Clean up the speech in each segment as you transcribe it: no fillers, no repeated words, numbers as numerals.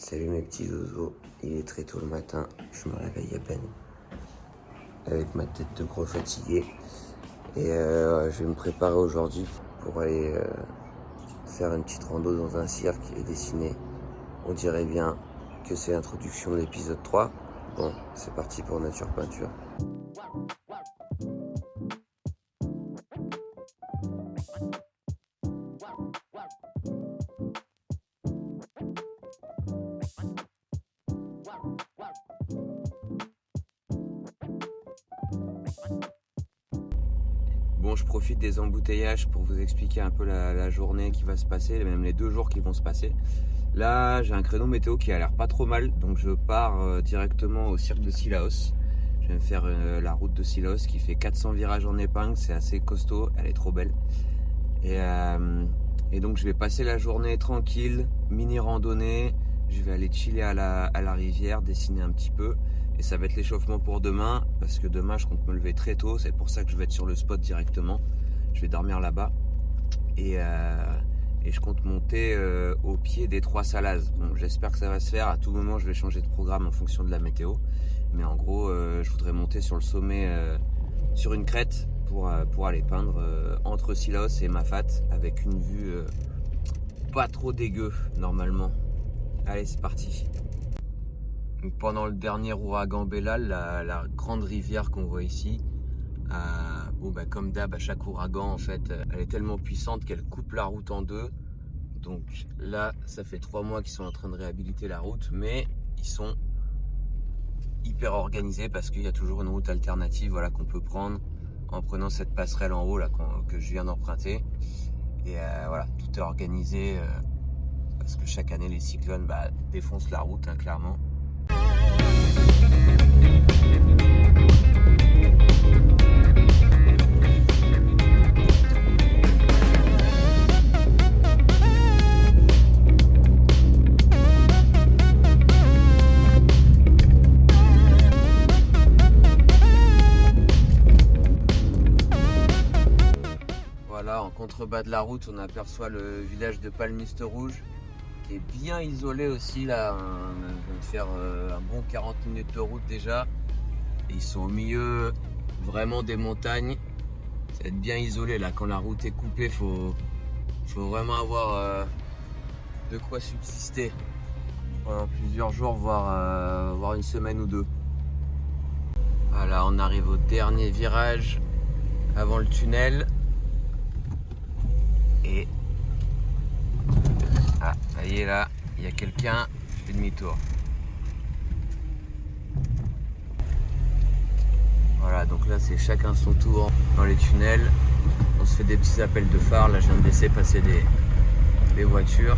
Salut mes petits zozos, il est très tôt le matin, je me réveille à peine avec ma tête de gros fatigué et je vais me préparer aujourd'hui pour aller faire une petite rando dans un cirque et dessiner. On dirait bien que c'est l'introduction de l'épisode 3. Bon, c'est parti pour Nature Peinture. Bon, je profite des embouteillages pour vous expliquer un peu la journée qui va se passer, même les 2 jours qui vont se passer. Là, j'ai un créneau météo qui a l'air pas trop mal, donc je pars directement au cirque de Cilaos. Je vais me faire la route de Cilaos qui fait 400 virages en épingle, c'est assez costaud, elle est trop belle. Et donc je vais passer la journée tranquille, mini randonnée, je vais aller chiller à la rivière, dessiner un petit peu. Et ça va être l'échauffement pour demain, parce que demain je compte me lever très tôt, c'est pour ça que je vais être sur le spot directement. Je vais dormir là-bas. Et je compte monter au pied des 3 Salazes. Bon, j'espère que ça va se faire. À tout moment, je vais changer de programme en fonction de la météo. Mais en gros, je voudrais monter sur le sommet, sur une crête, pour aller peindre entre Cilaos et Mafat, avec une vue pas trop dégueu, normalement. Allez, c'est parti. Donc, pendant le dernier ouragan Bellal, la grande rivière qu'on voit ici, comme d'hab, à chaque ouragan, en fait, elle est tellement puissante qu'elle coupe la route en deux. Donc là, ça fait 3 mois qu'ils sont en train de réhabiliter la route, mais ils sont hyper organisés parce qu'il y a toujours une route alternative, voilà, qu'on peut prendre en prenant cette passerelle en haut là, que je viens d'emprunter. Et voilà, tout est organisé parce que chaque année, les cyclones défoncent la route, hein, clairement. Voilà, en contrebas de la route, on aperçoit le village de Palmiste Rouge, qui est bien isolé aussi là. On vient de faire un bon 40 minutes de route déjà. Et ils sont au milieu vraiment des montagnes. Ça va être bien isolé là. Quand la route est coupée, faut vraiment avoir de quoi subsister pendant plusieurs jours, voire une semaine ou 2. Voilà, on arrive au dernier virage avant le tunnel. Et ça y est, là, il y a quelqu'un, je fais demi-tour. Voilà, donc là c'est chacun son tour dans les tunnels. On se fait des petits appels de phare. Là je viens de laisser passer des voitures.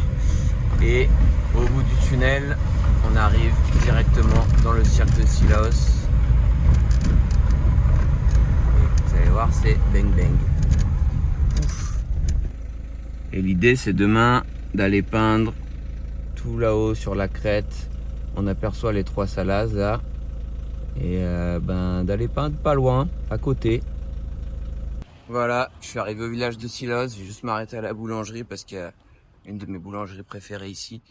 Et au bout du tunnel, on arrive directement dans le cirque de Cilaos. Et vous allez voir, c'est bang bang. Et l'idée c'est demain d'aller peindre tout là-haut sur la crête. On aperçoit les 3 Salazes là. Et d'aller peindre pas loin, à côté. Voilà, je suis arrivé au village de Cilaos. Je vais juste m'arrêter à la boulangerie parce qu'il y a une de mes boulangeries préférées ici.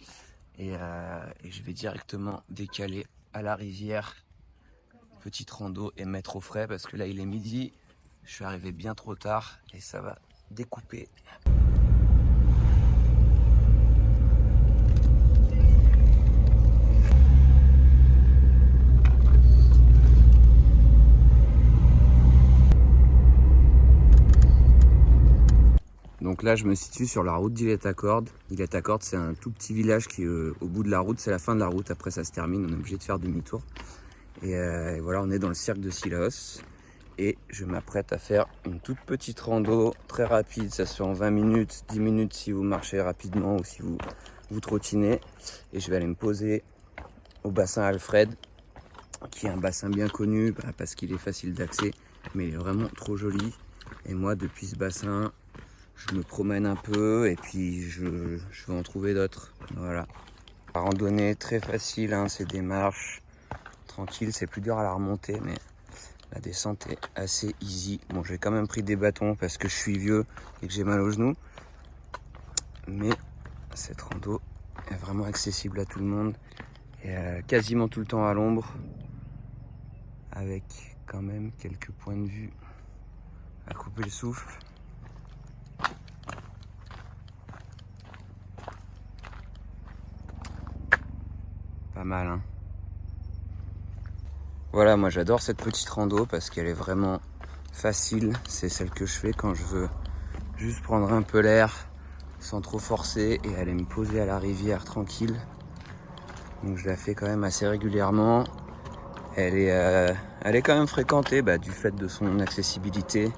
Et je vais directement décaler à la rivière. Petite rando et mettre au frais parce que là il est midi. Je suis arrivé bien trop tard et ça va découper. Donc là, je me situe sur la route d'Illet-à-Cordes. Illet-à-Cordes, c'est un tout petit village qui est au bout de la route. C'est la fin de la route. Après, ça se termine. On est obligé de faire demi-tour. Et voilà, on est dans le cirque de Cilaos. Et je m'apprête à faire une toute petite rando très rapide. Ça se fait en 20 minutes, 10 minutes si vous marchez rapidement ou si vous trottinez. Et je vais aller me poser au bassin Alfred, qui est un bassin bien connu parce qu'il est facile d'accès. Mais il est vraiment trop joli. Et moi, depuis ce bassin, je me promène un peu et puis je vais en trouver d'autres. Voilà. La randonnée très facile, hein, c'est des marches tranquilles, c'est plus dur à la remontée, mais la descente est assez easy. Bon, j'ai quand même pris des bâtons parce que je suis vieux et que j'ai mal aux genoux. Mais cette rando est vraiment accessible à tout le monde et quasiment tout le temps à l'ombre, avec quand même quelques points de vue à couper le souffle. Pas mal, hein. Voilà, moi j'adore cette petite rando parce qu'elle est vraiment facile. C'est celle que je fais quand je veux juste prendre un peu l'air sans trop forcer et aller me poser à la rivière tranquille. Donc je la fais quand même assez régulièrement. Elle est quand même fréquentée du fait de son accessibilité.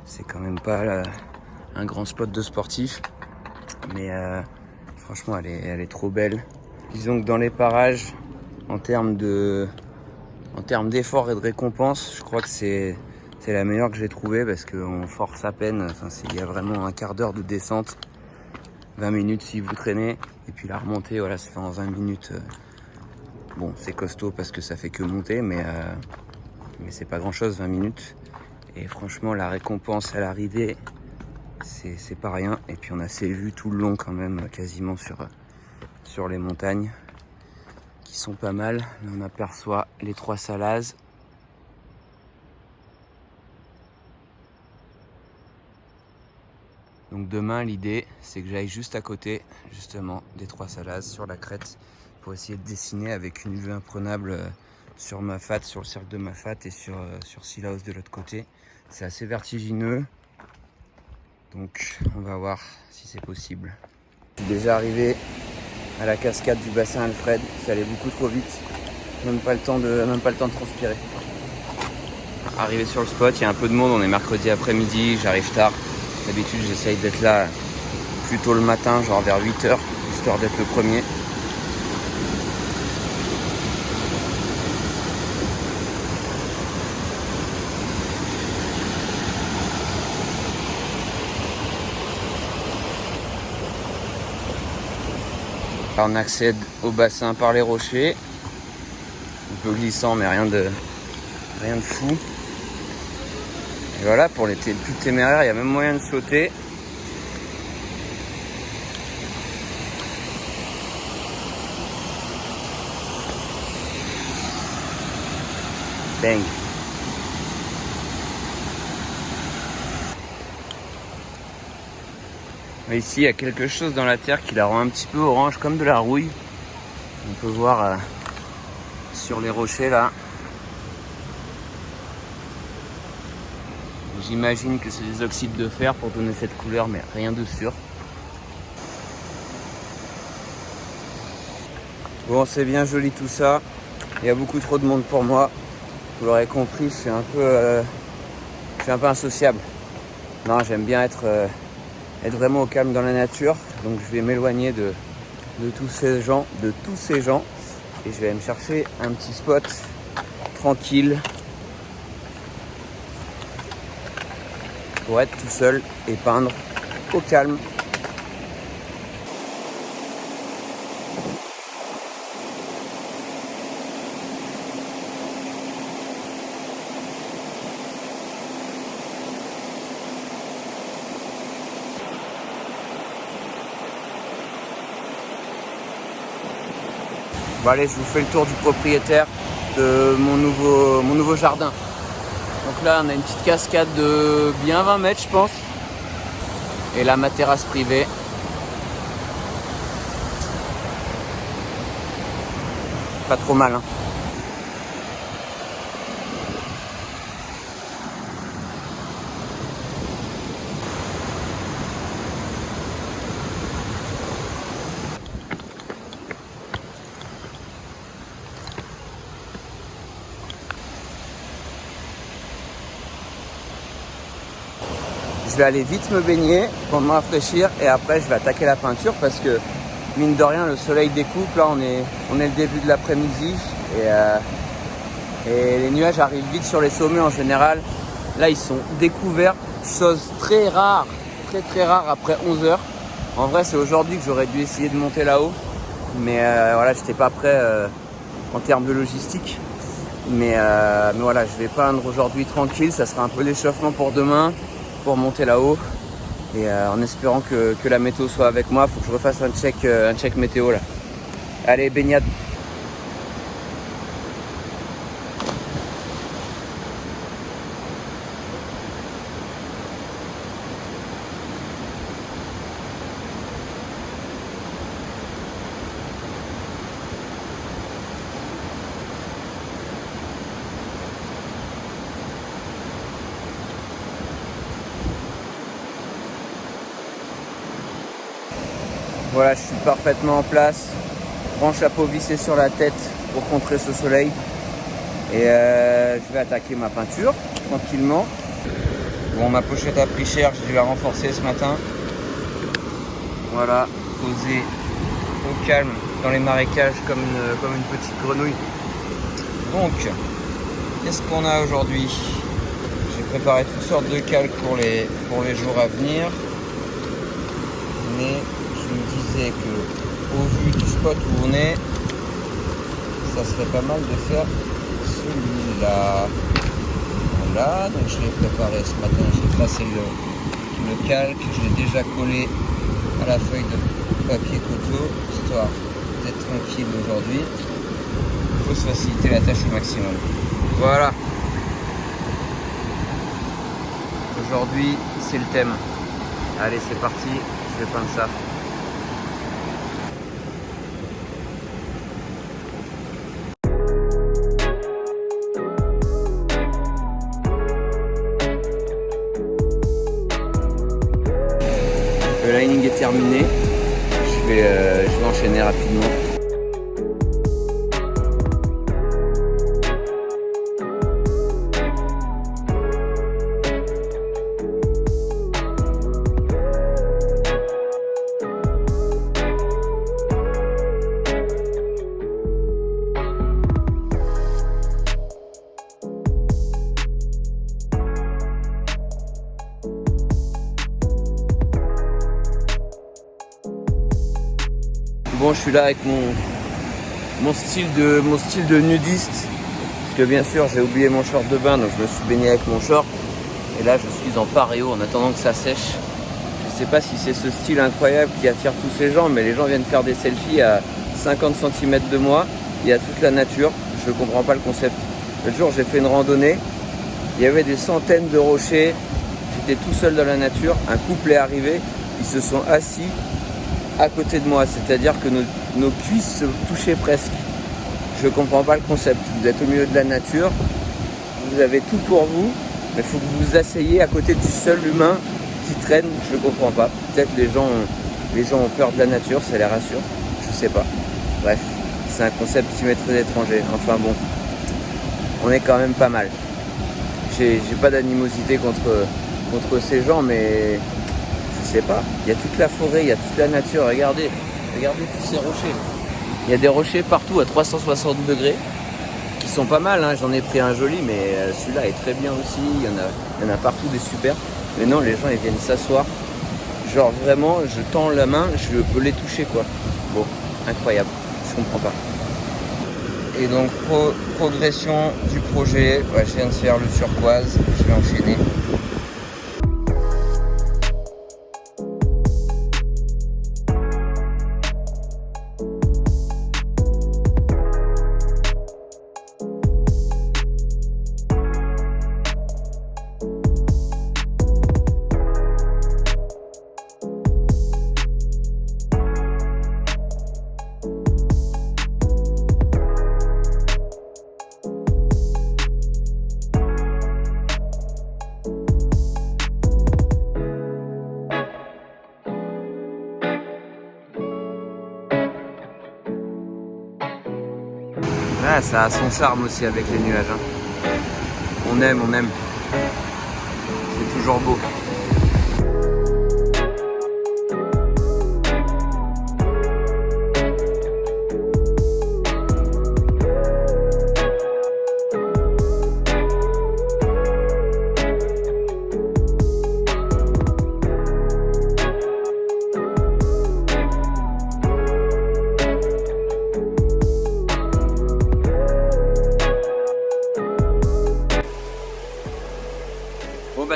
C'est quand même pas un grand spot de sportif, mais franchement elle est trop belle. Disons que dans les parages, en termes d'effort et de récompense, je crois que c'est la meilleure que j'ai trouvée parce qu'on force à peine. Enfin, il y a vraiment un quart d'heure de descente, 20 minutes si vous traînez, et puis la remontée, voilà, ça fait en 20 minutes. Bon, c'est costaud parce que ça fait que monter, mais c'est pas grand chose, 20 minutes. Et franchement, la récompense à l'arrivée, c'est pas rien. Et puis on a ces vues tout le long quand même, quasiment sur les montagnes, qui sont pas mal. Là, on aperçoit les 3 Salazes. Donc demain, l'idée, c'est que j'aille juste à côté, justement, des 3 Salazes, sur la crête, pour essayer de dessiner avec une vue imprenable sur Mafate, sur le cercle de Mafate et sur Cilaos de l'autre côté. C'est assez vertigineux, donc on va voir si c'est possible. Je suis déjà arrivé à la cascade du bassin Alfred, ça allait beaucoup trop vite, même pas le temps de transpirer. Arrivé sur le spot, il y a un peu de monde, on est mercredi après-midi, j'arrive tard. D'habitude j'essaye d'être là plus tôt le matin, genre vers 8h, histoire d'être le premier. On accède au bassin par les rochers, un peu glissant mais rien de fou. Et voilà, pour les plus téméraires, il y a même moyen de sauter. Bang. Ici, il y a quelque chose dans la terre qui la rend un petit peu orange, comme de la rouille. On peut voir sur les rochers là. J'imagine que c'est des oxydes de fer pour donner cette couleur, mais rien de sûr. Bon, c'est bien joli tout ça. Il y a beaucoup trop de monde pour moi. Vous l'aurez compris, je suis un peu insociable. Non, j'aime bien être vraiment au calme dans la nature. Donc je vais m'éloigner de tous ces gens, et je vais aller me chercher un petit spot tranquille pour être tout seul et peindre au calme. Bon allez, je vous fais le tour du propriétaire de mon nouveau jardin. Donc là, on a une petite cascade de bien 20 mètres, je pense. Et là, ma terrasse privée. Pas trop mal, hein. Je vais aller vite me baigner pour me rafraîchir et après je vais attaquer la peinture parce que mine de rien le soleil découpe. Là on est le début de l'après-midi et les nuages arrivent vite sur les sommets en général. Là ils sont découverts, chose très rare, très rare après 11h. En vrai c'est aujourd'hui que j'aurais dû essayer de monter là-haut, mais voilà, j'étais pas prêt en termes de logistique. Mais voilà, je vais peindre aujourd'hui tranquille, ça sera un peu l'échauffement pour demain, pour monter là-haut. Et en espérant que la météo soit avec moi, il faut que je refasse un check météo là. Allez, baignade. Voilà, je suis parfaitement en place. Grand chapeau vissé sur la tête pour contrer ce soleil. Et je vais attaquer ma peinture tranquillement. Bon, ma pochette a pris cher, j'ai dû la renforcer ce matin. Voilà, posée au calme dans les marécages comme une petite grenouille. Donc, qu'est-ce qu'on a aujourd'hui? J'ai préparé toutes sortes de calques pour les jours à venir. Mais je me disais que au vu du spot où on est, ça serait pas mal de faire celui-là. Voilà, donc je l'ai préparé ce matin, j'ai tracé le calque, je l'ai déjà collé à la feuille de papier coteau, histoire d'être tranquille aujourd'hui. Il faut se faciliter la tâche au maximum. Voilà. Aujourd'hui, c'est le thème. Allez, c'est parti, je vais peindre ça. Le lining est terminé. Je vais enchaîner rapidement. Bon, je suis là avec mon style de nudiste, parce que bien sûr j'ai oublié mon short de bain, donc je me suis baigné avec mon short. Et là je suis en pareo en attendant que ça sèche. Je sais pas si c'est ce style incroyable qui attire tous ces gens, mais les gens viennent faire des selfies à 50 cm de moi. Il y a toute la nature, je comprends pas le concept. L'autre jour j'ai fait une randonnée, il y avait des centaines de rochers, j'étais tout seul dans la nature, un couple est arrivé, ils se sont assis à côté de moi, c'est-à-dire que nos cuisses se touchaient presque. Je comprends pas le concept. Vous êtes au milieu de la nature, vous avez tout pour vous, mais il faut que vous vous asseyez à côté du seul humain qui traîne. Je comprends pas. Peut-être les gens ont peur de la nature, ça les rassure. Je sais pas. Bref, c'est un concept qui m'est très étranger. Enfin bon, on est quand même pas mal. J'ai pas d'animosité contre ces gens, mais je sais pas, il y a toute la forêt, il y a toute la nature, regardez tous ces rochers. Il y a des rochers partout à 360 degrés qui sont pas mal, hein. J'en ai pris un joli, mais celui-là est très bien aussi, il y en a partout des super. Mais non, les gens ils viennent s'asseoir, genre vraiment, je tends la main, je peux les toucher quoi. Bon, incroyable, je comprends pas. Et donc progression du projet, ouais, je viens de faire le turquoise, je vais enchaîner. Ah, ça a son charme aussi avec les nuages. Hein. On aime. C'est toujours beau.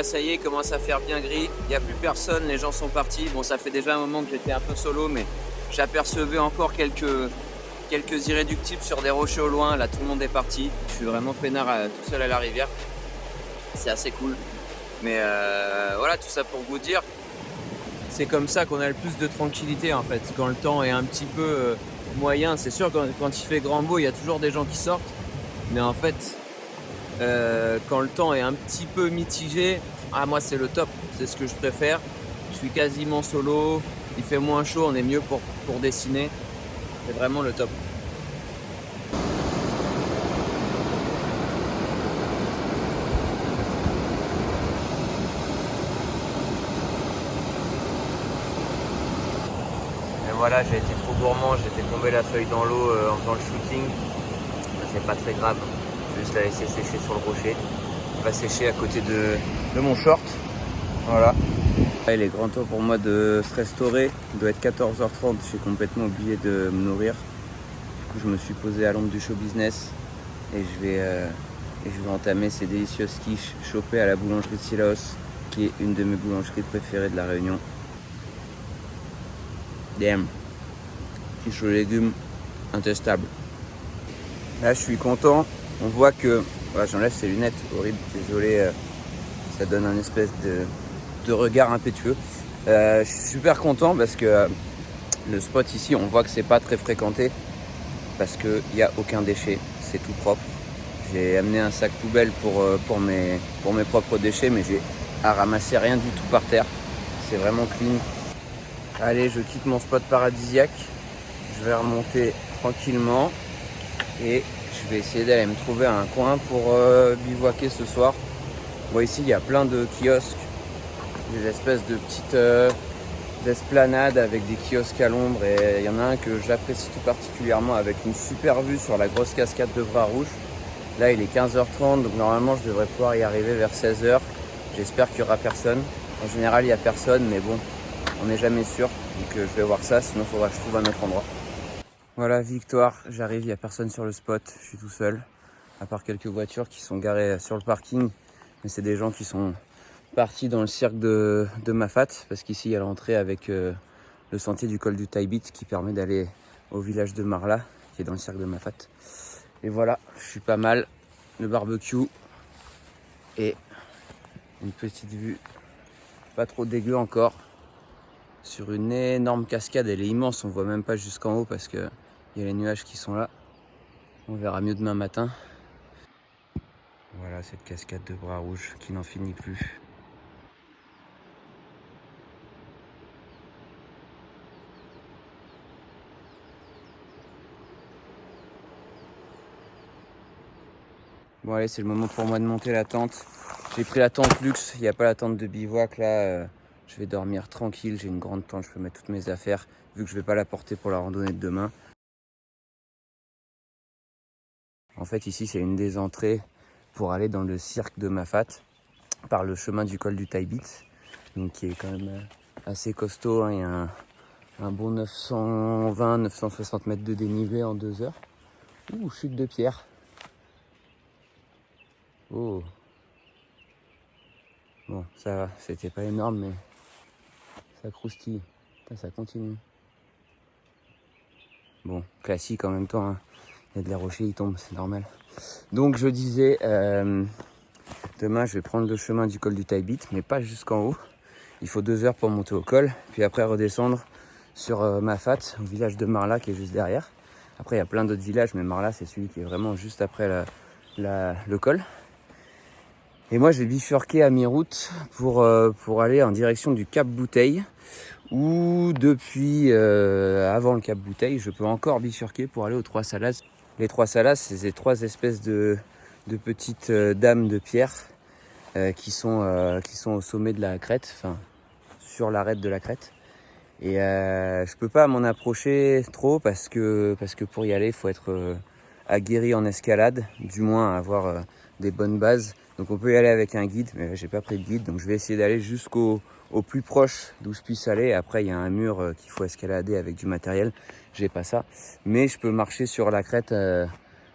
ça y est, il commence à faire bien gris. Il n'y a plus personne, les gens sont partis. Bon, ça fait déjà un moment que j'étais un peu solo, mais j'apercevais encore quelques irréductibles sur des rochers au loin. Là, tout le monde est parti. Je suis vraiment peinard tout seul à la rivière. C'est assez cool. Mais voilà, tout ça pour vous dire, c'est comme ça qu'on a le plus de tranquillité en fait. Quand le temps est un petit peu moyen, c'est sûr, quand il fait grand beau, il y a toujours des gens qui sortent. Mais en fait, quand le temps est un petit peu mitigé, moi c'est le top, c'est ce que je préfère. Je suis quasiment solo, il fait moins chaud, on est mieux pour dessiner. C'est vraiment le top. Et voilà, j'ai été trop gourmand, j'ai fait tomber la feuille dans l'eau en faisant le shooting. C'est pas très grave, je vais juste la laisser sécher sur le rocher. Elle va sécher à côté de mon short. Voilà. Il est grand temps pour moi de se restaurer. Il doit être 14h30, j'ai complètement oublié de me nourrir. Du coup, je me suis posé à l'ombre du show business et je vais entamer ces délicieuses quiches chopées à la boulangerie de Silaos, qui est une de mes boulangeries préférées de la Réunion. Damn, quiche aux légumes, intestable. Là, je suis content. On voit que, voilà, j'enlève ces lunettes, horrible, désolé, ça donne un espèce de regard impétueux. Je suis super content parce que le spot ici, on voit que c'est pas très fréquenté parce qu'il n'y a aucun déchet, c'est tout propre. J'ai amené un sac poubelle pour mes propres déchets, mais j'ai à ramasser rien du tout par terre. C'est vraiment clean. Allez, je quitte mon spot paradisiaque. Je vais remonter tranquillement et je vais essayer d'aller me trouver un coin pour bivouaquer ce soir. Bon, ici, il y a plein de kiosques, des espèces de petites esplanades avec des kiosques à l'ombre, et il y en a un que j'apprécie tout particulièrement avec une super vue sur la grosse cascade de Bras Rouge. Là, il est 15h30, donc normalement, je devrais pouvoir y arriver vers 16h. J'espère qu'il n'y aura personne. En général, il n'y a personne, mais bon, on n'est jamais sûr. Donc, je vais voir ça, sinon, il faudra que je trouve un autre endroit. Voilà, victoire, j'arrive, il n'y a personne sur le spot, je suis tout seul. À part quelques voitures qui sont garées sur le parking. Mais c'est des gens qui sont partis dans le cirque de Mafat, parce qu'ici il y a l'entrée avec le sentier du col du Taibit qui permet d'aller au village de Marla, qui est dans le cirque de Mafat. Et voilà, je suis pas mal, le barbecue et une petite vue, pas trop dégueu encore, sur une énorme cascade. Elle est immense, on voit même pas jusqu'en haut parce que il y a les nuages qui sont là. On verra mieux demain matin. Voilà cette cascade de Bras Rouge qui n'en finit plus. Bon allez, c'est le moment pour moi de monter la tente. J'ai pris la tente luxe, il n'y a pas la tente de bivouac là. Je vais dormir tranquille, j'ai une grande tente, je peux mettre toutes mes affaires, vu que je ne vais pas la porter pour la randonnée de demain. En fait ici c'est une des entrées pour aller dans le cirque de Mafat, par le chemin du col du Taibit, donc qui est quand même assez costaud, hein. Il y a un bon 920-960 mètres de dénivelé en 2 heures. Ouh, chute de pierre. Oh. Bon, ça va, c'était pas énorme, mais ça croustille. Putain, ça continue. Bon, classique en même temps, hein. Il y a de la rocher, il tombe, c'est normal. Donc je disais, demain je vais prendre le chemin du col du Taibit, mais pas jusqu'en haut. Il faut 2 heures pour monter au col, puis après redescendre sur Mafat, au village de Marla qui est juste derrière. Après il y a plein d'autres villages, mais Marla c'est celui qui est vraiment juste après le col. Et moi je vais bifurquer à mi-route pour aller en direction du Cap Bouteille, où depuis avant le Cap Bouteille, je peux encore bifurquer pour aller aux Trois Salas. Les Trois Salas, c'est ces 3 espèces de petites dames de pierre qui sont au sommet de la crête, enfin sur l'arête de la crête. Et je peux pas m'en approcher trop parce que pour y aller, il faut être aguerri en escalade, du moins avoir des bonnes bases. Donc on peut y aller avec un guide, mais j'ai pas pris de guide, donc je vais essayer d'aller jusqu'au plus proche d'où je puisse aller. Après il y a un mur qu'il faut escalader avec du matériel, j'ai pas ça, mais je peux marcher sur la crête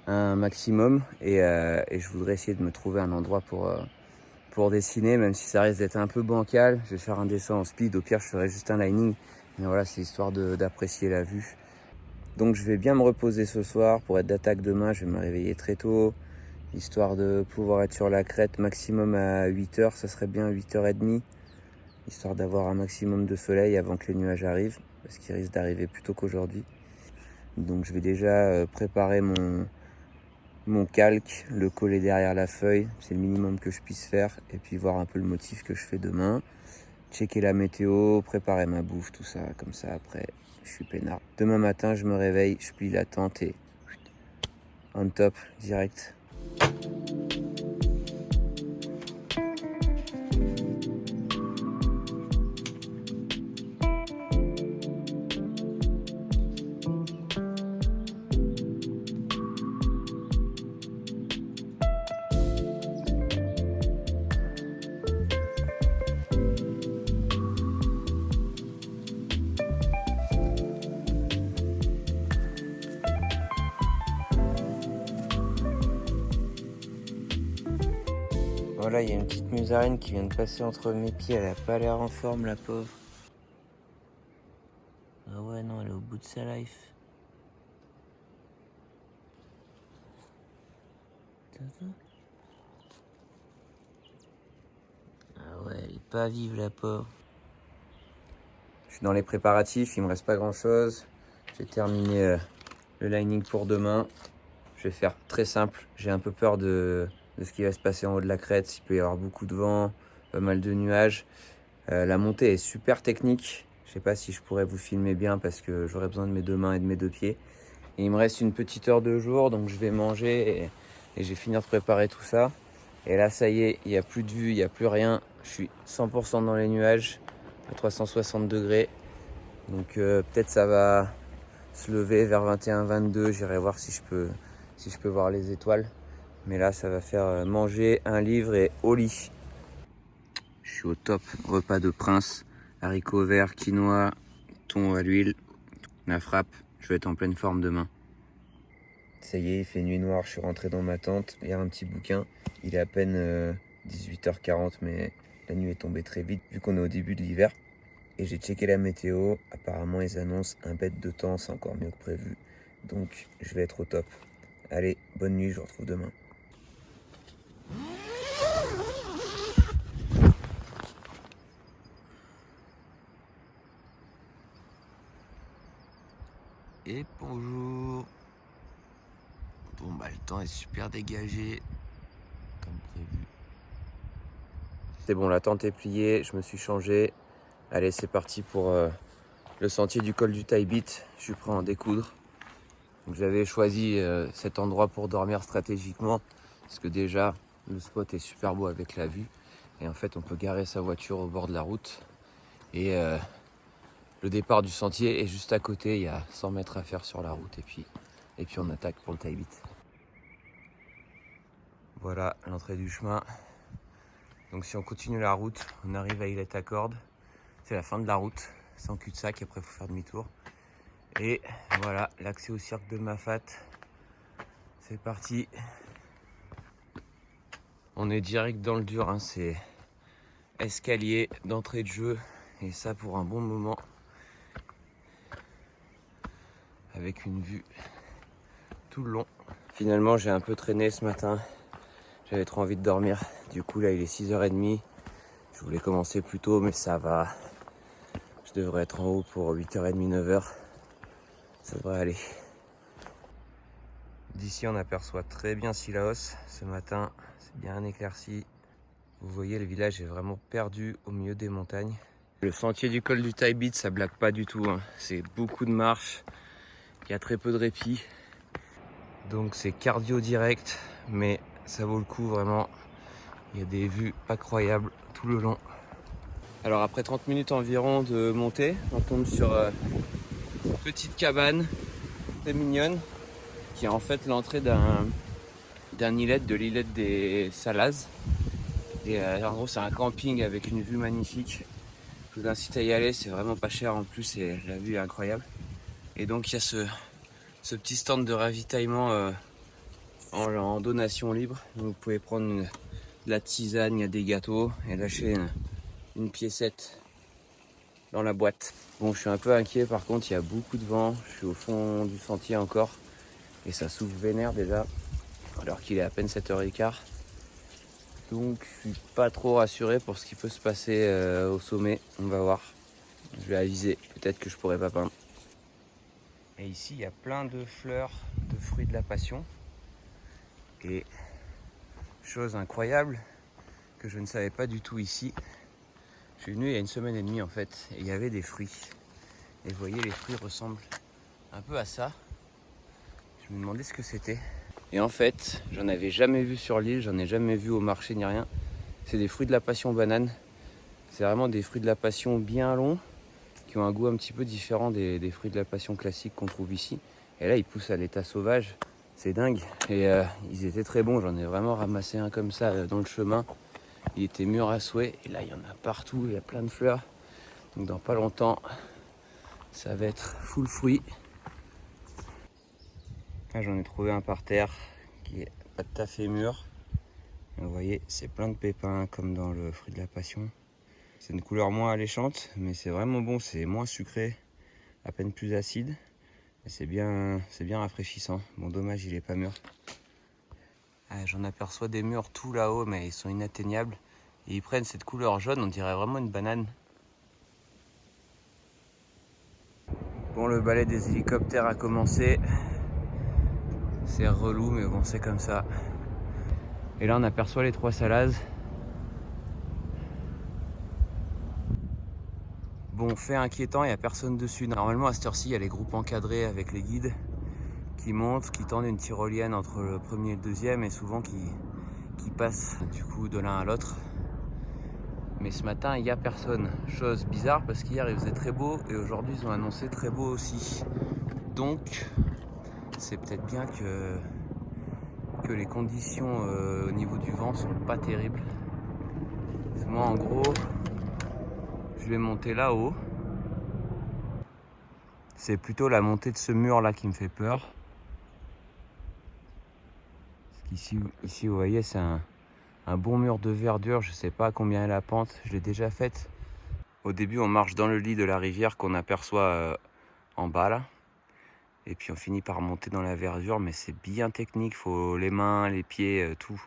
un maximum et je voudrais essayer de me trouver un endroit pour dessiner, même si ça risque d'être un peu bancal. Je vais faire un dessin en speed, au pire je ferai juste un lining. Mais voilà, c'est histoire d'apprécier la vue. Donc je vais bien me reposer ce soir pour être d'attaque demain. Je vais me réveiller très tôt, histoire de pouvoir être sur la crête maximum à 8h. Ça serait bien 8h30, histoire d'avoir un maximum de soleil avant que les nuages arrivent, parce qu'ils risquent d'arriver plus tôt qu'aujourd'hui. Donc je vais déjà préparer mon calque, le coller derrière la feuille, c'est le minimum que je puisse faire, et puis voir un peu le motif que je fais demain. Checker la météo, préparer ma bouffe, tout ça, comme ça après je suis peinard. Demain matin je me réveille, je plie la tente et on top, direct. Voilà, il y a une petite musarine qui vient de passer entre mes pieds, elle a pas l'air en forme la pauvre. Ah ouais, non, elle est au bout de sa life. Ah ouais, elle est pas vive la pauvre. Je suis dans les préparatifs, il me reste pas grand chose. J'ai terminé le lining pour demain. Je vais faire très simple, j'ai un peu peur de ce qui va se passer en haut de la crête. Il peut y avoir beaucoup de vent, pas mal de nuages. La montée est super technique. Je sais pas si je pourrais vous filmer bien parce que j'aurais besoin de mes deux mains et de mes deux pieds. Et il me reste une petite heure de jour, donc je vais manger et je vais finir de préparer tout ça. Et là, ça y est, il n'y a plus de vue, il n'y a plus rien. Je suis 100% dans les nuages, à 360 degrés. Donc peut-être ça va se lever vers 21-22. J'irai voir si je peux voir les étoiles. Mais là, ça va faire manger un livre et au lit. Je suis au top, repas de prince, haricots verts, quinoa, thon à l'huile, la frappe. Je vais être en pleine forme demain. Ça y est, il fait nuit noire, je suis rentré dans ma tente, lire un petit bouquin. Il est à peine 18h40, mais la nuit est tombée très vite vu qu'on est au début de l'hiver. Et j'ai checké la météo, apparemment ils annoncent un bête de temps, c'est encore mieux que prévu. Donc je vais être au top. Allez, bonne nuit, je vous retrouve demain. Et bonjour. Bon bah le temps est super dégagé, comme prévu. C'est bon, la tente est pliée, je me suis changé. Allez, c'est parti pour le sentier du col du Taibit. Je suis prêt à en découdre. Donc, j'avais choisi cet endroit pour dormir stratégiquement, parce que déjà, le spot est super beau avec la vue. Et en fait, on peut garer sa voiture au bord de la route. Et le départ du sentier est juste à côté, il y a 100 mètres à faire sur la route. Et puis on attaque pour le Taibit. Voilà l'entrée du chemin. Donc si on continue la route, on arrive à Île-et-Accord. C'est la fin de la route, c'est en cul-de-sac, après il faut faire demi-tour. Et voilà, l'accès au cirque de Mafat. C'est parti. On est direct dans le dur, hein. C'est escalier d'entrée de jeu. Et ça pour un bon moment. Avec une vue tout le long. Finalement, j'ai un peu traîné ce matin. J'avais trop envie de dormir. Du coup, là, il est 6h30. Je voulais commencer plus tôt, mais ça va. Je devrais être en haut pour 8h30, 9h. Ça devrait aller. D'ici, on aperçoit très bien Sillaos. Ce matin, c'est bien éclairci. Vous voyez, le village est vraiment perdu au milieu des montagnes. Le sentier du col du Taibit, ça blague pas du tout, hein. C'est beaucoup de marches. Il y a très peu de répit. Donc c'est cardio direct, mais ça vaut le coup vraiment. Il y a des vues pas croyables tout le long. Alors après 30 minutes environ de montée, on tombe sur une petite cabane très mignonne qui est en fait l'entrée d'un îlette, de l'îlette des Salazes. Et en gros c'est un camping avec une vue magnifique. Je vous incite à y aller, c'est vraiment pas cher en plus et la vue est incroyable. Et donc il y a ce petit stand de ravitaillement en donation libre. Donc, vous pouvez prendre de la tisane, il y a des gâteaux. Et là j'ai une piécette dans la boîte. Bon, je suis un peu inquiet par contre, il y a beaucoup de vent. Je suis au fond du sentier encore. Et ça souffle vénère déjà, alors qu'il est à peine 7h15. Donc je suis pas trop rassuré pour ce qui peut se passer au sommet. On va voir. Je vais aviser, peut-être que je pourrai pas peindre. Et ici, il y a plein de fleurs, de fruits de la passion. Et chose incroyable que je ne savais pas du tout ici. Je suis venu il y a 1 semaine et demie en fait, et il y avait des fruits. Et vous voyez, les fruits ressemblent un peu à ça. Je me demandais ce que c'était. Et en fait, j'en avais jamais vu sur l'île, j'en ai jamais vu au marché ni rien. C'est des fruits de la passion banane. C'est vraiment des fruits de la passion bien longs, qui ont un goût un petit peu différent des fruits de la passion classiques qu'on trouve ici. Et là, ils poussent à l'état sauvage. C'est dingue. Et ils étaient très bons. J'en ai vraiment ramassé un comme ça dans le chemin. Il était mûr à souhait. Et là, il y en a partout. Il y a plein de fleurs. Donc dans pas longtemps, ça va être full fruit. Là, j'en ai trouvé un par terre qui est pas tout à fait mûr. Vous voyez, c'est plein de pépins comme dans le fruit de la passion. C'est une couleur moins alléchante, mais c'est vraiment bon. C'est moins sucré, à peine plus acide. Et c'est bien rafraîchissant. Bon, dommage, il est pas mûr. Ah, j'en aperçois des mûrs tout là-haut, mais ils sont inatteignables. Et ils prennent cette couleur jaune, on dirait vraiment une banane. Bon, le balai des hélicoptères a commencé. C'est relou, mais bon, c'est comme ça. Et là, on aperçoit les 3 Salazes. Bon, fait inquiétant, il n'y a personne dessus. Normalement, à cette heure-ci, il y a les groupes encadrés avec les guides qui montent, qui tendent une tyrolienne entre le premier et le deuxième, et souvent qui passent du coup de l'un à l'autre. Mais ce matin, il n'y a personne. Chose bizarre, parce qu'hier, il faisait très beau, et aujourd'hui, ils ont annoncé très beau aussi. Donc, c'est peut-être bien que les conditions au niveau du vent sont pas terribles. Moi, en gros, je vais monter là-haut. C'est plutôt la montée de ce mur-là qui me fait peur. Parce qu'ici, vous voyez, c'est un bon mur de verdure. Je sais pas combien est la pente. Je l'ai déjà faite. Au début, on marche dans le lit de la rivière qu'on aperçoit en bas, là. Et puis, on finit par monter dans la verdure. Mais c'est bien technique. Faut les mains, les pieds, tout.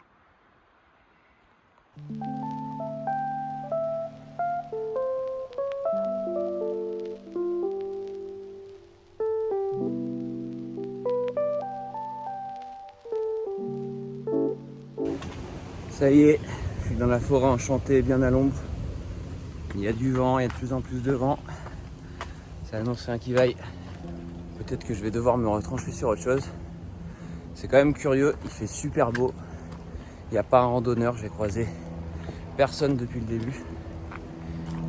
Ça y est, je suis dans la forêt enchantée, bien à l'ombre. Il y a du vent, il y a de plus en plus de vent. Ça annonce rien qui vaille. Peut-être que je vais devoir me retrancher sur autre chose. C'est quand même curieux, il fait super beau. Il n'y a pas un randonneur, j'ai croisé personne depuis le début.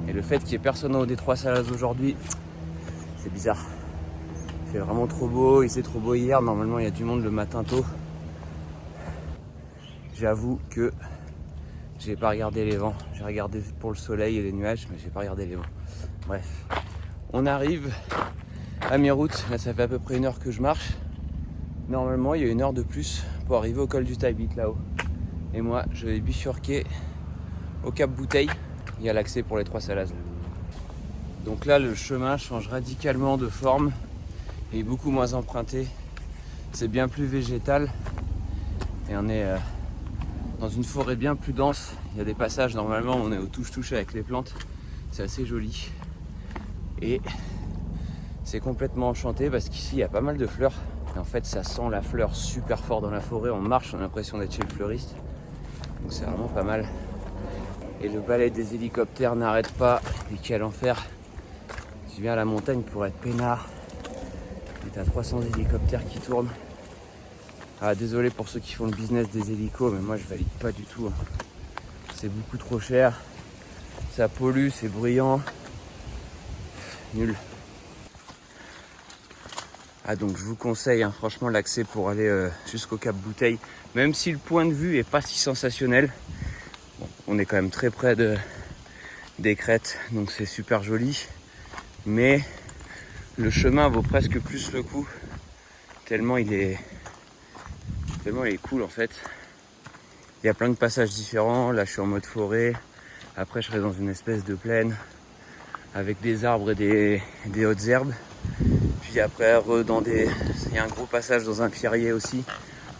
Et le fait qu'il n'y ait personne au Détroit Salazes aujourd'hui, c'est bizarre. Il fait vraiment trop beau, il s'est trop beau hier. Normalement, il y a du monde le matin tôt. J'avoue que j'ai pas regardé les vents. J'ai regardé pour le soleil et les nuages, mais j'ai pas regardé les vents. Bref, on arrive à mi-route. Là, ça fait à peu près 1 heure que je marche. Normalement, il y a 1 heure de plus pour arriver au col du Tailbit là-haut. Et moi, je vais bifurquer au Cap Bouteille. Il y a l'accès pour les 3 Salazes. Donc là, le chemin change radicalement de forme et est beaucoup moins emprunté. C'est bien plus végétal et on est dans une forêt bien plus dense. Il y a des passages, normalement, on est au touche-touche avec les plantes. C'est assez joli. Et c'est complètement enchanté parce qu'ici, il y a pas mal de fleurs. Et en fait, ça sent la fleur super fort dans la forêt. On marche, on a l'impression d'être chez le fleuriste. Donc c'est vraiment pas mal. Et le balai des hélicoptères n'arrête pas. Et quel enfer. Tu viens à la montagne pour être peinard. Et t'as 300 hélicoptères qui tournent. Ah, désolé pour ceux qui font le business des hélicos, mais moi je valide pas du tout. C'est beaucoup trop cher. Ça pollue, c'est bruyant. Nul. Ah, donc je vous conseille franchement l'accès pour aller jusqu'au Cap Bouteille. Même si le point de vue est pas si sensationnel. Bon, on est quand même très près des crêtes, donc c'est super joli. Mais le chemin vaut presque plus le coup. Tellement il est cool en fait. Il y a plein de passages différents. Là je suis en mode forêt. Après je serai dans une espèce de plaine avec des arbres et des hautes herbes. Puis après il y a un gros passage dans un pierrier aussi.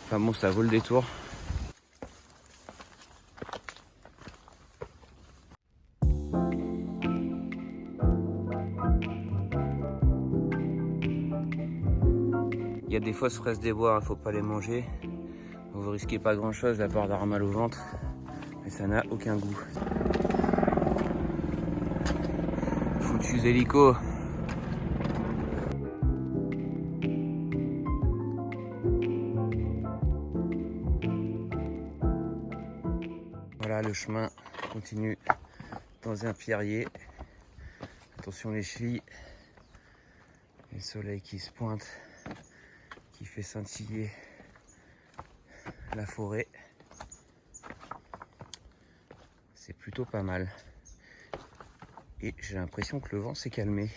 Enfin bon, ça vaut le détour. Il y a des fausses fraises des bois, faut pas les manger. Vous risquez pas grand chose à part d'avoir mal au ventre. Mais ça n'a aucun goût. Foutus hélicos. Voilà, le chemin continue dans un pierrier. Attention les chevilles. Le soleil qui se pointe, qui fait scintiller la forêt. C'est plutôt pas mal. Et j'ai l'impression que le vent s'est calmé.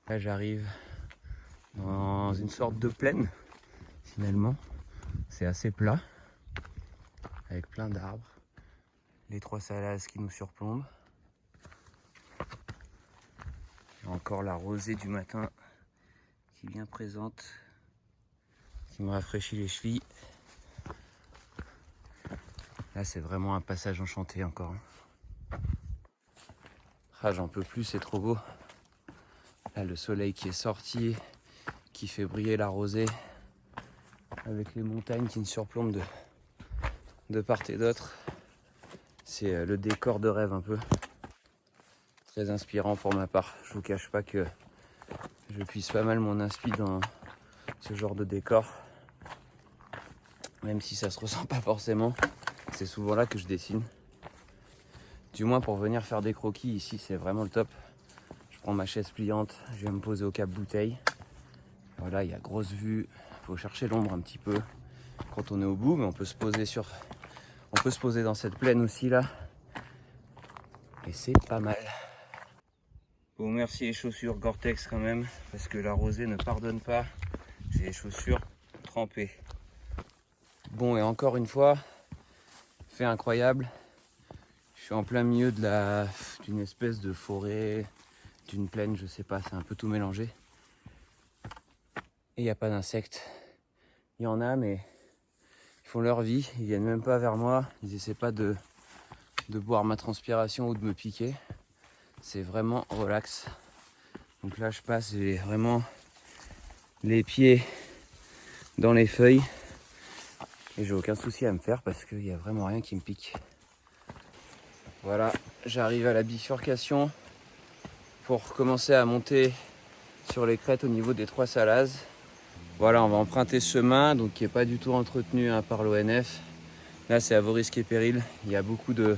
Là j'arrive dans une sorte de plaine finalement. C'est assez plat avec plein d'arbres. Les trois salazes qui nous surplombent. Et encore la rosée du matin qui est bien présente, qui me rafraîchit les chevilles. Là c'est vraiment un passage enchanté encore. Ah, j'en peux plus, c'est trop beau. Là le soleil qui est sorti, qui fait briller la rosée, avec les montagnes qui nous surplombent de part et d'autre. C'est le décor de rêve un peu. Très inspirant pour ma part. Je vous cache pas que je puise pas mal mon inspi dans ce genre de décor. Même si ça se ressent pas forcément, c'est souvent là que je dessine. Du moins pour venir faire des croquis ici, c'est vraiment le top. Je prends ma chaise pliante, je viens me poser au Cap Bouteille. Voilà, il y a grosse vue, il faut chercher l'ombre un petit peu quand on est au bout, mais on peut se poser dans cette plaine aussi là. Et c'est pas mal. Bon, merci les chaussures Gore-Tex quand même, parce que la rosée ne pardonne pas. J'ai les chaussures trempées. Bon, et encore une fois, fait incroyable. Je suis en plein milieu d'une espèce de forêt, d'une plaine, je sais pas, c'est un peu tout mélangé. Et il n'y a pas d'insectes. Il y en a, mais ils font leur vie, ils viennent même pas vers moi, ils essaient pas de boire ma transpiration ou de me piquer. C'est vraiment relax. Donc là je passe, j'ai vraiment les pieds dans les feuilles et j'ai aucun souci à me faire parce qu'il n'y a vraiment rien qui me pique. Voilà, j'arrive à la bifurcation pour commencer à monter sur les crêtes au niveau des trois salazes. Voilà, on va emprunter ce chemin donc qui n'est pas du tout entretenu par l'ONF. Là c'est à vos risques et périls. Il y a beaucoup de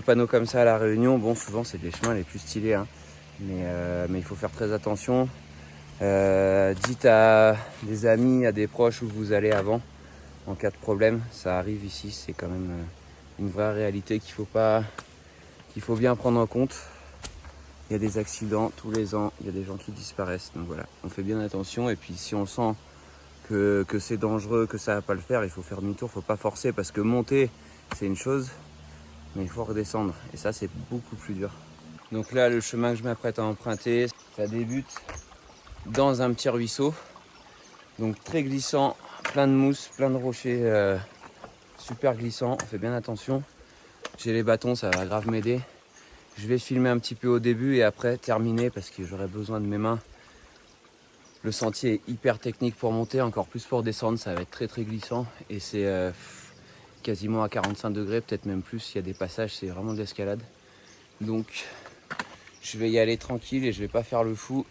panneaux comme ça à La Réunion. Bon, souvent c'est des chemins les plus stylés, hein. Mais il faut faire très attention. Dites à des amis, à des proches où vous allez avant en cas de problème. Ça arrive ici, c'est quand même une vraie réalité qu'il faut bien prendre en compte. Il y a des accidents tous les ans, il y a des gens qui disparaissent. Donc voilà, on fait bien attention. Et puis si on sent que c'est dangereux, que ça va pas le faire, il faut faire demi-tour, il faut pas forcer parce que monter c'est une chose, mais il faut redescendre. Et ça c'est beaucoup plus dur. Donc là le chemin que je m'apprête à emprunter, ça débute dans un petit ruisseau. Donc très glissant, plein de mousse, plein de rochers super glissants. On fait bien attention. J'ai les bâtons, ça va grave m'aider. Je vais filmer un petit peu au début et après terminer parce que j'aurai besoin de mes mains. Le sentier est hyper technique pour monter, encore plus pour descendre, ça va être très très glissant et c'est quasiment à 45 degrés, peut-être même plus. Il y a des passages, c'est vraiment de l'escalade. Donc je vais y aller tranquille et je vais pas faire le fou.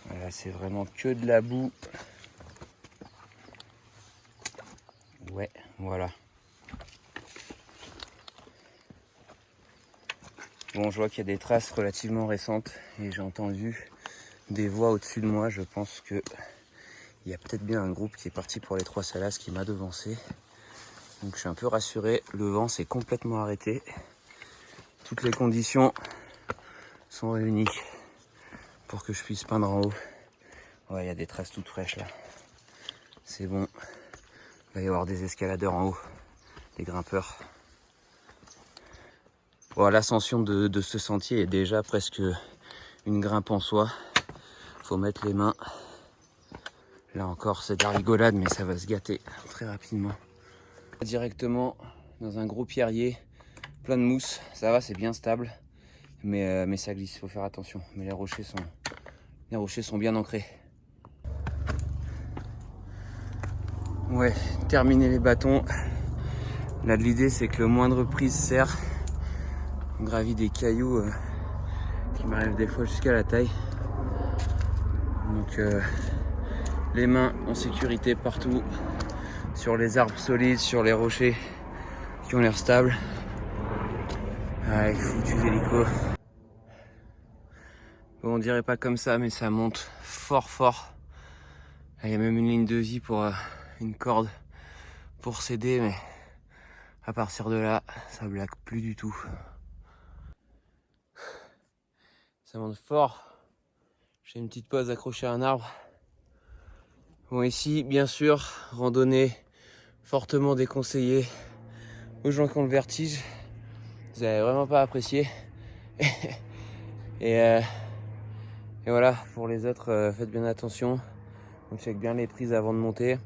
Voilà, c'est vraiment que de la boue. Ouais, voilà. Bon, je vois qu'il y a des traces relativement récentes et j'ai entendu des voix au-dessus de moi. Je pense que il y a peut-être bien un groupe qui est parti pour les trois salazes qui m'a devancé. Donc je suis un peu rassuré. Le vent s'est complètement arrêté. Toutes les conditions sont réunis pour que je puisse peindre en haut. Ouais, il y a des traces toutes fraîches là. C'est bon. Il va y avoir des escaladeurs en haut, des grimpeurs. Bon, l'ascension de ce sentier est déjà presque une grimpe en soi. Faut mettre les mains. Là encore, c'est de la rigolade, mais ça va se gâter très rapidement. Directement dans un gros pierrier, plein de mousse. Ça va, c'est bien stable, mais ça glisse, faut faire attention. Mais les rochers sont bien ancrés. Ouais, terminer les bâtons. Là, l'idée, c'est que le moindre prise serre. On gravit des cailloux qui m'arrivent des fois jusqu'à la taille. Donc, les mains en sécurité partout, sur les arbres solides, sur les rochers qui ont l'air stables. Allez, foutu l'hélico. Bon, on dirait pas comme ça, mais ça monte fort fort. Il y a même une ligne de vie pour une corde pour s'aider, mais à partir de là, ça blague plus du tout. Ça monte fort. J'ai une petite pause accrochée à un arbre. Bon, ici, bien sûr, randonnée fortement déconseillée aux gens qui ont le vertige. Vous n'allez vraiment pas apprécier. et voilà, pour les autres, faites bien attention. On check bien les prises avant de monter.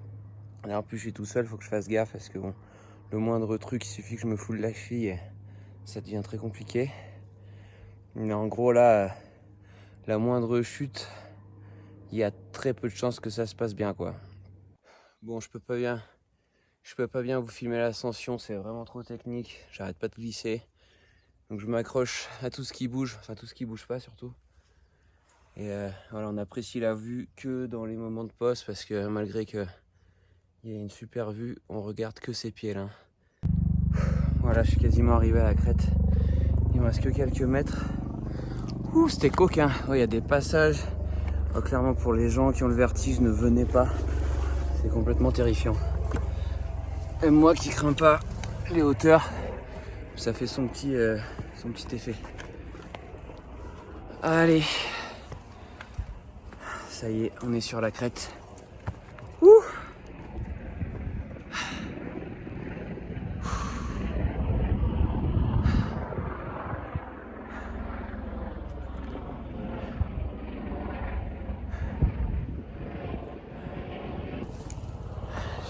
Et en plus, je suis tout seul, il faut que je fasse gaffe parce que bon, le moindre truc, il suffit que je me foule la cheville et ça devient très compliqué. Mais en gros, là, la moindre chute, il y a très peu de chances que ça se passe bien, quoi. Bon, je peux pas bien vous filmer l'ascension, c'est vraiment trop technique. J'arrête pas de glisser. Donc je m'accroche à tout ce qui bouge, enfin tout ce qui bouge pas surtout. Et voilà, on apprécie la vue que dans les moments de pause parce que malgré que il y a une super vue, on regarde que ses pieds là. Voilà, je suis quasiment arrivé à la crête. Il me reste que quelques mètres. Ouh, c'était coquin. Il y a des passages. Clairement pour les gens qui ont le vertige, ne venez pas. C'est complètement terrifiant. Et moi qui crains pas les hauteurs, ça fait son petit effet. Allez. Ça y est, on est sur la crête. Ouh.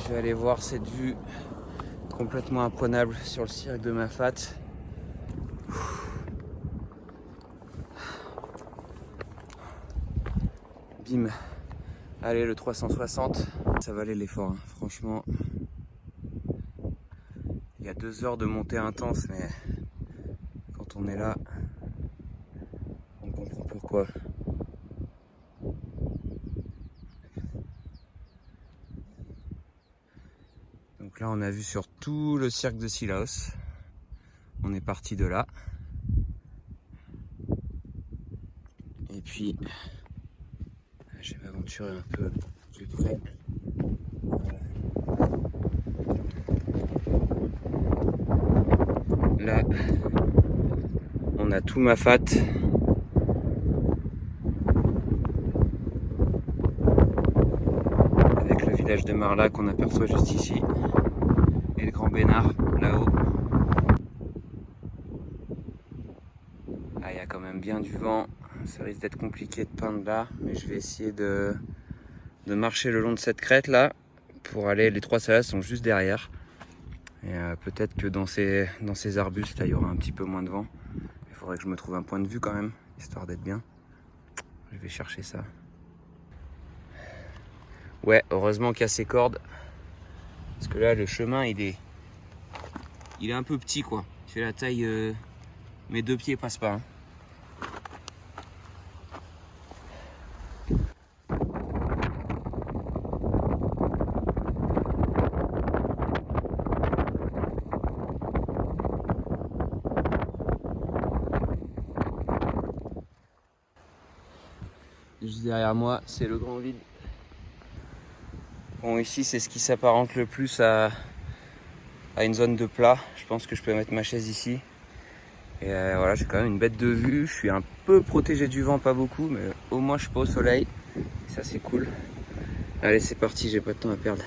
Je vais aller voir cette vue complètement imprenable sur le cirque de Mafat. Bim. Allez, le 360. Ça valait l'effort, hein. Franchement. Il y a 2 heures de montée intense, mais quand on est là, on comprend pourquoi. Donc là, on a vu sur tout le cirque de Cilaos. On est parti de là. Et puis, je vais m'aventurer un peu plus près. Là, on a tout Mafat. Avec le village de Marla qu'on aperçoit juste ici. Et le Grand Bénard, là-haut. Ah, il y a quand même bien du vent. Ça risque d'être compliqué de peindre là. Mais je vais essayer de marcher le long de cette crête là. Pour aller, les 3 salades sont juste derrière. Et peut-être que dans ces arbustes là, il y aura un petit peu moins de vent. Il faudrait que je me trouve un point de vue quand même, histoire d'être bien. Je vais chercher ça. Ouais, heureusement qu'il y a ces cordes. Parce que là, le chemin, il est un peu petit, quoi. Il fait la taille... mes 2 pieds passent pas. Hein. Juste derrière moi, c'est le grand vide. Bon, ici, c'est ce qui s'apparente le plus à une zone de plat. Je pense que je peux mettre ma chaise ici. Et voilà, j'ai quand même une bête de vue. Je suis un peu protégé du vent, pas beaucoup, mais au moins je suis pas au soleil. Ça c'est cool. Allez, c'est parti, j'ai pas de temps à perdre.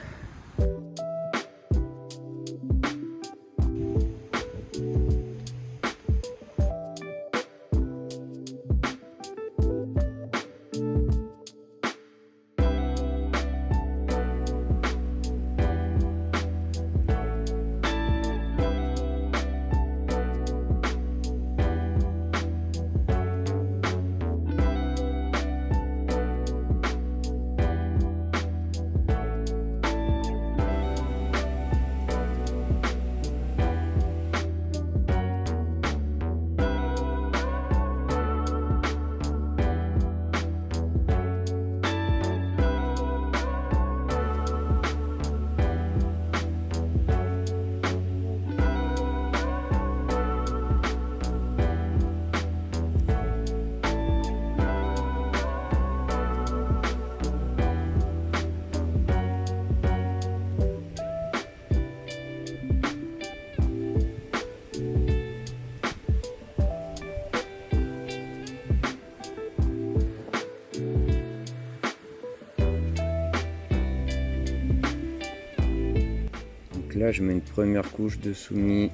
Là je mets une première couche de soumis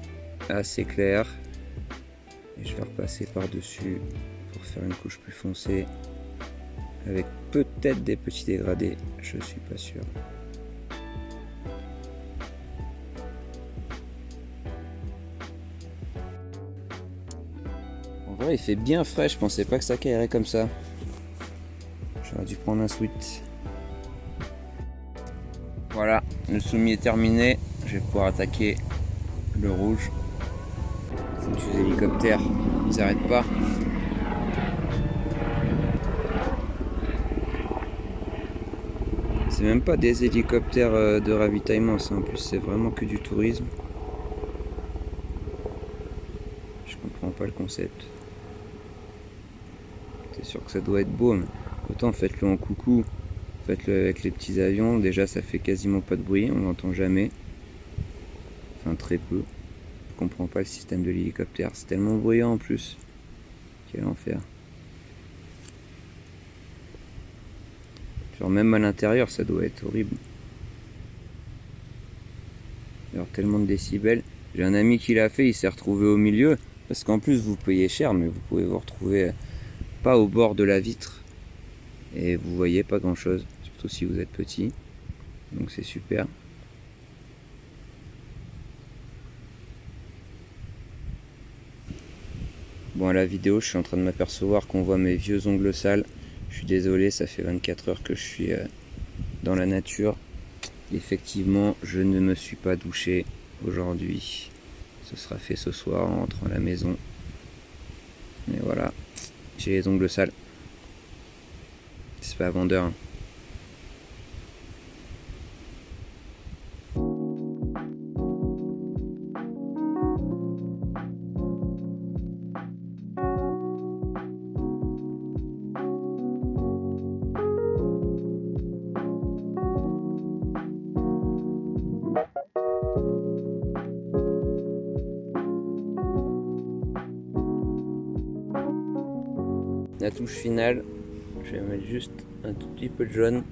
assez claire et je vais repasser par dessus pour faire une couche plus foncée avec peut-être des petits dégradés, je suis pas sûr. En vrai il fait bien frais, je pensais pas que ça caillerait comme ça. J'aurais dû prendre un sweat. Voilà, le soumis est terminé. Je vais pouvoir attaquer le rouge. Foutus hélicoptères, ils n'arrêtent pas. C'est même pas des hélicoptères de ravitaillement, ça en plus c'est vraiment que du tourisme. Je comprends pas le concept. C'est sûr que ça doit être beau, mais autant faites-le en coucou, faites-le avec les petits avions. Déjà ça fait quasiment pas de bruit, on l'entend jamais. Enfin très peu. Je comprends pas le système de l'hélicoptère, c'est tellement bruyant en plus. Quel enfer. Genre même à l'intérieur ça doit être horrible. Alors tellement de décibels. J'ai un ami qui l'a fait, il s'est retrouvé au milieu. Parce qu'en plus vous payez cher, mais vous pouvez vous retrouver pas au bord de la vitre. Et vous voyez pas grand chose. Surtout si vous êtes petit. Donc c'est super. Bon, à la vidéo, je suis en train de m'apercevoir qu'on voit mes vieux ongles sales. Je suis désolé, ça fait 24 heures que je suis dans la nature. Effectivement, je ne me suis pas douché aujourd'hui. Ce sera fait ce soir en rentrant à la maison. Mais voilà, j'ai les ongles sales. C'est pas vendeur. Hein. La touche finale, je vais mettre juste un tout petit peu de jaune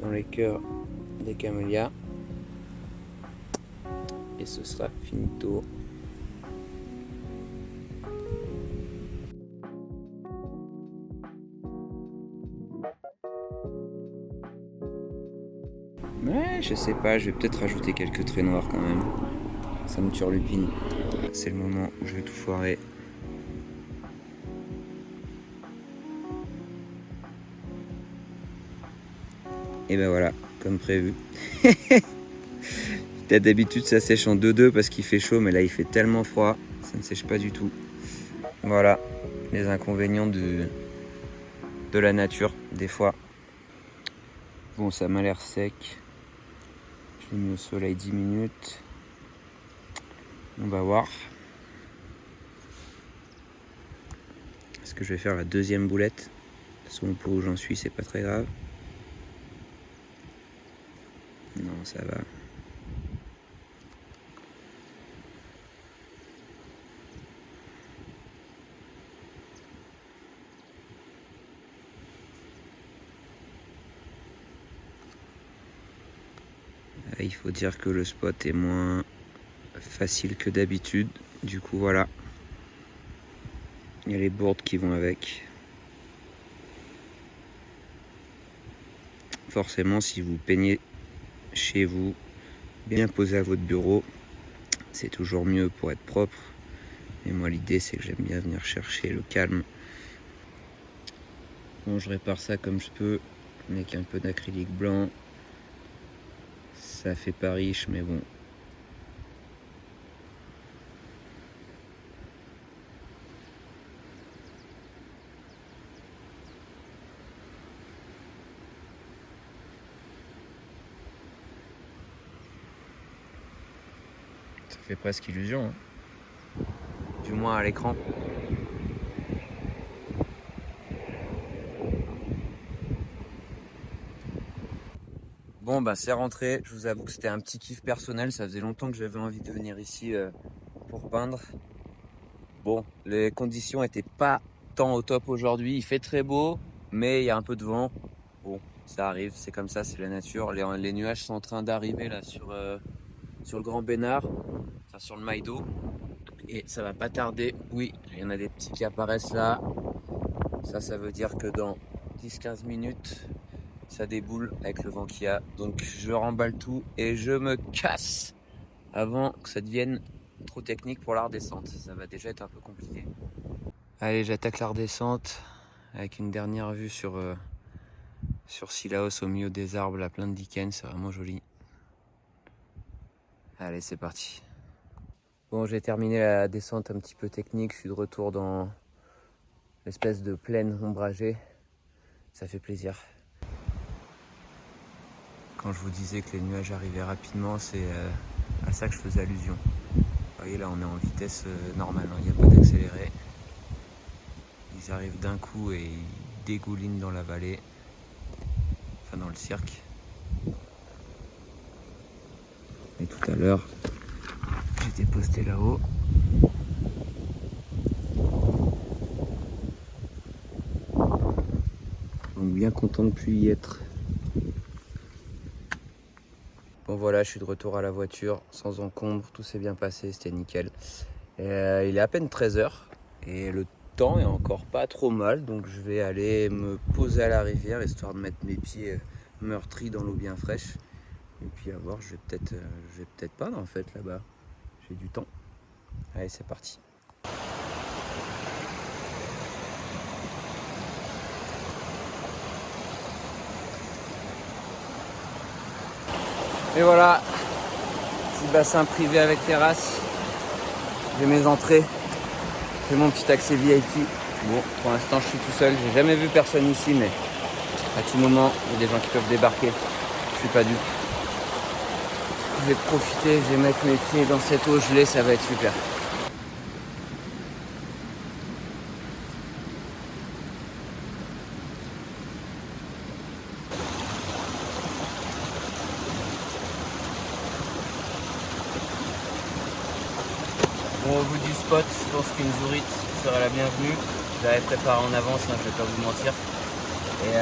dans les cœurs des camélias et ce sera finito. Ouais, je sais pas, je vais peut-être rajouter quelques traits noirs quand même. Ça me turlupine. C'est le moment où je vais tout foirer. Et ben voilà, comme prévu. Peut-être d'habitude ça sèche en 2-2 parce qu'il fait chaud, mais là il fait tellement froid, ça ne sèche pas du tout. Voilà, les inconvénients de la nature, des fois. Bon, ça m'a l'air sec. Je l'ai mis au soleil 10 minutes. On va voir. Est-ce que je vais faire la deuxième boulette? De toute façon, pour où j'en suis, c'est pas très grave. Non, ça va. Là, il faut dire que le spot est moins facile que d'habitude. Du coup, voilà. Il y a les boards qui vont avec. Forcément, si vous peignez chez vous, bien posé à votre bureau, c'est toujours mieux pour être propre. Et moi, l'idée, c'est que j'aime bien venir chercher le calme. Bon, je répare ça comme je peux, avec un peu d'acrylique blanc. Ça fait pas riche, mais bon. Ça fait presque illusion, hein. Du moins à l'écran. Bon bah c'est rentré, je vous avoue que c'était un petit kiff personnel, ça faisait longtemps que j'avais envie de venir ici pour peindre. Bon, les conditions étaient pas tant au top aujourd'hui, il fait très beau, mais il y a un peu de vent. Bon, ça arrive, c'est comme ça, c'est la nature. Les nuages sont en train d'arriver là sur le Grand Bénard, enfin sur le Maïdo. Et ça va pas tarder, oui, il y en a des petits qui apparaissent là. Ça veut dire que dans 10-15 minutes, ça déboule avec le vent qu'il y a. Donc je remballe tout et je me casse avant que ça devienne trop technique pour la redescente. Ça va déjà être un peu compliqué. Allez, j'attaque la redescente avec une dernière vue sur Sillaos au milieu des arbres, là, plein de lichens, c'est vraiment joli. Allez, c'est parti. Bon, j'ai terminé la descente un petit peu technique, je suis de retour dans l'espèce de plaine ombragée. Ça fait plaisir. Quand je vous disais que les nuages arrivaient rapidement, c'est à ça que je faisais allusion. Vous voyez, là on est en vitesse normale, il n'y a pas d'accéléré. Ils arrivent d'un coup et ils dégoulinent dans la vallée, enfin dans le cirque. Et tout à l'heure, j'étais posté là-haut. Donc bien content de plus y être. Bon voilà, je suis de retour à la voiture, sans encombre, tout s'est bien passé, c'était nickel. Il est à peine 13h et le temps est encore pas trop mal, donc je vais aller me poser à la rivière histoire de mettre mes pieds meurtris dans l'eau bien fraîche. Et puis à voir, je vais peut-être peindre en fait là-bas. J'ai du temps. Allez, c'est parti. Et voilà, petit bassin privé avec terrasse. J'ai mes entrées, j'ai mon petit accès VIP. Bon, pour l'instant je suis tout seul, j'ai jamais vu personne ici, mais à tout moment, il y a des gens qui peuvent débarquer. Je suis pas dupe. Je vais profiter, je vais mettre mes pieds dans cette eau gelée, ça va être super. Bon, au bout du spot, je pense qu'une zourite serait la bienvenue. Je l'avais préparé en avance, hein, je vais pas vous mentir. Et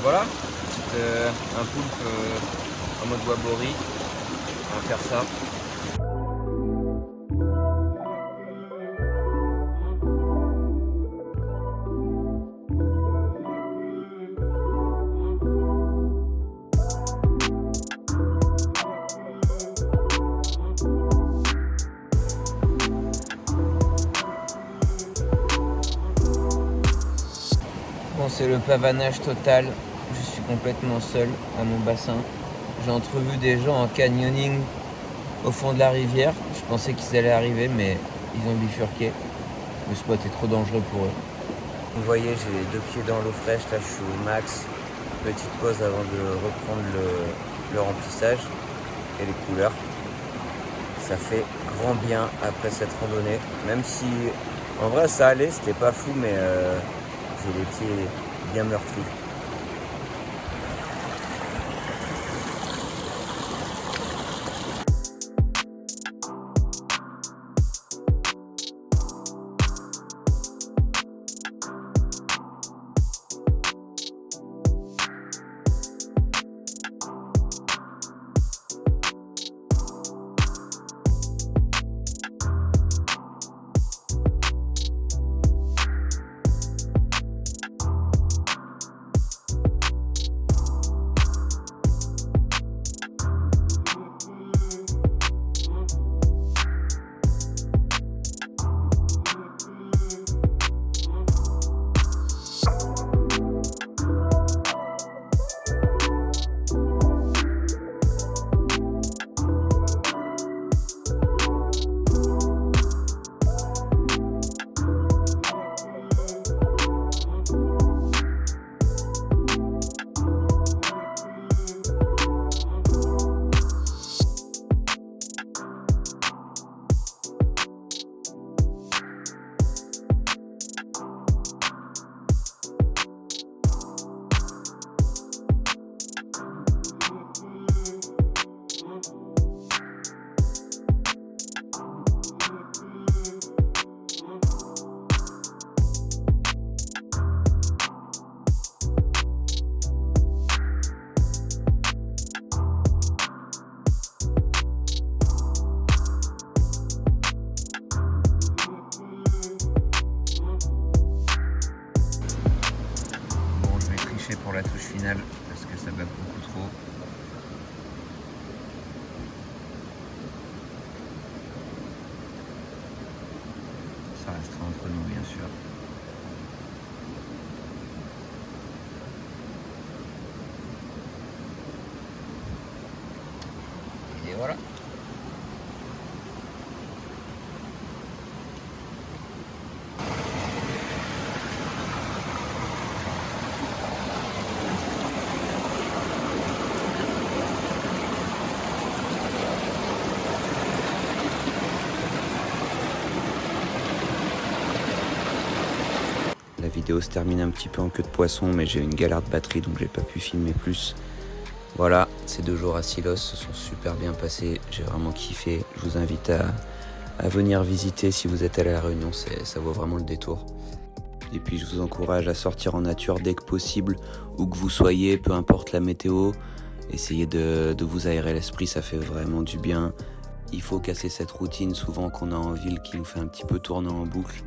voilà, un poulpe en mode wabori. On va faire ça. Bon, c'est le pavanage total. Je suis complètement seul à mon bassin. J'ai entrevu des gens en canyoning au fond de la rivière. Je pensais qu'ils allaient arriver, mais ils ont bifurqué. Le spot est trop dangereux pour eux. Vous voyez, j'ai les deux pieds dans l'eau fraîche. Là, je suis au max. Petite pause avant de reprendre le remplissage et les couleurs. Ça fait grand bien après cette randonnée. Même si, en vrai, ça allait, c'était pas fou, mais j'ai les pieds bien meurtris. terminal parce que ça bug beaucoup trop. Ça restera entre nous bien sûr. Et voilà. La vidéo se termine un petit peu en queue de poisson, mais j'ai eu une galère de batterie donc j'ai pas pu filmer plus. Voilà, ces 2 jours à Silos se sont super bien passés, j'ai vraiment kiffé. Je vous invite à venir visiter si vous êtes allé à La Réunion, ça vaut vraiment le détour. Et puis je vous encourage à sortir en nature dès que possible, où que vous soyez, peu importe la météo. Essayez de vous aérer l'esprit, ça fait vraiment du bien. Il faut casser cette routine souvent qu'on a en ville qui nous fait un petit peu tourner en boucle.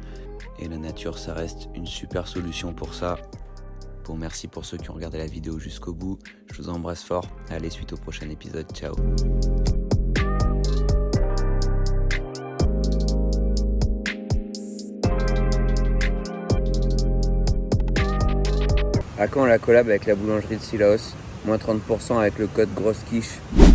Et la nature, ça reste une super solution pour ça. Bon, merci pour ceux qui ont regardé la vidéo jusqu'au bout. Je vous embrasse fort. Allez, suite au prochain épisode. Ciao. À quand la collab avec la boulangerie de Sillaos? Moins 30% avec le code GROSSEQUICHE.